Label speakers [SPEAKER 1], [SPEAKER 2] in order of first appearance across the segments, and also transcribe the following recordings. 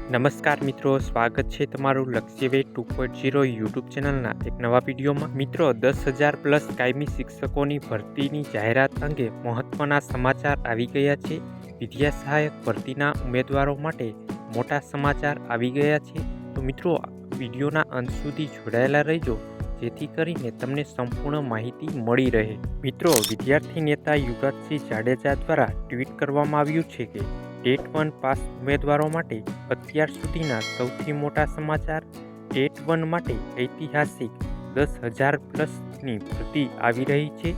[SPEAKER 1] નમસ્કાર મિત્રો, સ્વાગત છે તમારું લક્ષ્યવે 2.0 યુટ્યુબ ચેનલના એક નવા વિડીયોમાં। મિત્રો 10,000 પ્લસ કાયમી શિક્ષકોની ભરતીની જાહેરાત અંગે મહત્વના સમાચાર આવી ગયા છે। વિદ્યા સહાયક ભરતીના ઉમેદવારો માટે મોટા સમાચાર આવી ગયા છે। તો મિત્રો વિડીયોના અંત સુધી જોડાયેલા રહેજો, જેથી કરીને તમને સંપૂર્ણ માહિતી મળી રહે। મિત્રો વિદ્યાર્થી નેતા યુવરાજસિંહ જાડેજા દ્વારા ટ્વીટ કરવામાં આવ્યું છે કે ટેટ 1 પાસ ઉમેદવારો માટે અત્યાર સુધીના સૌથી મોટા સમાચાર। ટેટ 1 માટે ઐતિહાસિક 10,000 પ્લસની ભરતી આવી રહી છે।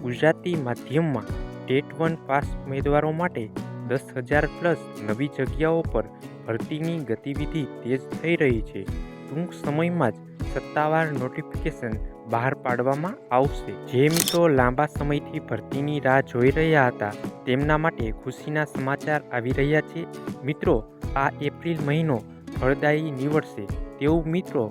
[SPEAKER 1] ગુજરાતી માધ્યમમાં ટેટ 1 પાસ ઉમેદવારો માટે 10,000 પ્લસ નવી જગ્યાઓ પર ભરતીની ગતિવિધિ તેજ થઈ રહી છે। ટૂંક સમયમાં જ સત્તાવાર નોટિફિકેશન બહાર પાડવામાં આવશે। જે મિત્રો લાંબા સમયથી ભરતીની રાહ જોઈ રહ્યા હતા, તેમના માટે ખુશીના સમાચાર આવી રહ્યા છે। મિત્રો આ એપ્રિલ મહિનો ફળદાયી નીવડશે તેવું મિત્રો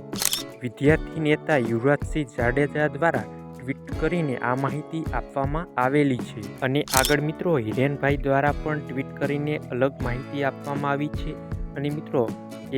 [SPEAKER 1] વિદ્યાર્થી નેતા યુવરાજસિંહ જાડેજા દ્વારા ટ્વીટ કરીને આ માહિતી આપવામાં આવેલી છે। અને આગળ મિત્રો હિરેનભાઈ દ્વારા પણ ટ્વીટ કરીને અલગ માહિતી આપવામાં આવી છે। અને મિત્રો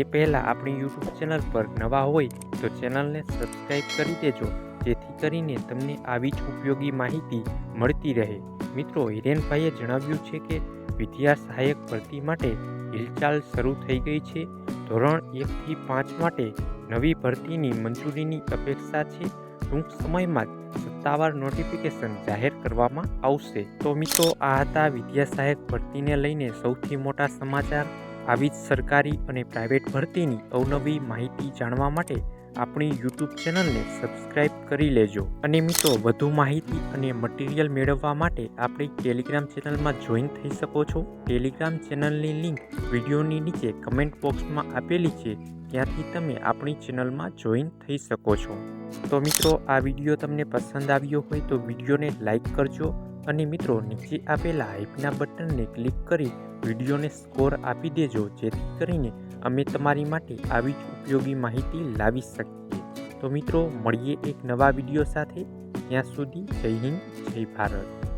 [SPEAKER 1] એ પહેલાં આપણી યુટ્યુબ ચેનલ પર નવા હોય તો ચેનલને સબસ્ક્રાઈબ કરી દેજો, જેથી કરીને તમને આવી જ ઉપયોગી માહિતી મળતી રહે। મિત્રો હિરેનભાઈએ જણાવ્યું છે કે વિદ્યા સહાયક ભરતી માટે હિલચાલ શરૂ થઈ ગઈ છે। ધોરણ 1 થી 5 માટે નવી ભરતીની મંજૂરીની અપેક્ષા છે। ટૂંક સમયમાં જ સત્તાવાર નોટિફિકેશન જાહેર કરવામાં આવશે। તો મિત્રો આ હતા વિદ્યા સહાયક ભરતીને લઈને સૌથી મોટા સમાચાર। આવી જ સરકારી અને પ્રાઇવેટ ભરતીની અવનવી માહિતી જાણવા માટે આપણી યુટ્યુબ ચેનલને સબસ્ક્રાઈબ કરી લેજો। અને મિત્રો વધુ માહિતી અને મટીરિયલ મેળવવા માટે આપણી ટેલિગ્રામ ચેનલમાં જોઈન થઈ શકો છો। ટેલિગ્રામ ચેનલની લિંક વિડીયોની નીચે કમેન્ટ બોક્સમાં આપેલી છે, ત્યાંથી તમે આપણી ચેનલમાં જોઈન થઈ શકો છો। તો મિત્રો આ વિડીયો તમને પસંદ આવ્યો હોય તો વિડીયોને લાઈક કરજો, અને મિત્રો નીચે આપેલા હાઈપના બટનને ક્લિક કરી વિડીયોને સ્કોર આપી દેજો, જેથી કરીને અમે તમારી માટે આવી જ ઉપયોગી માહિતી લાવી શકીએ। તો મિત્રો મળીએ એક નવા વિડીયો સાથે, ત્યાં સુધી જય હિન્દ, જય ભારત।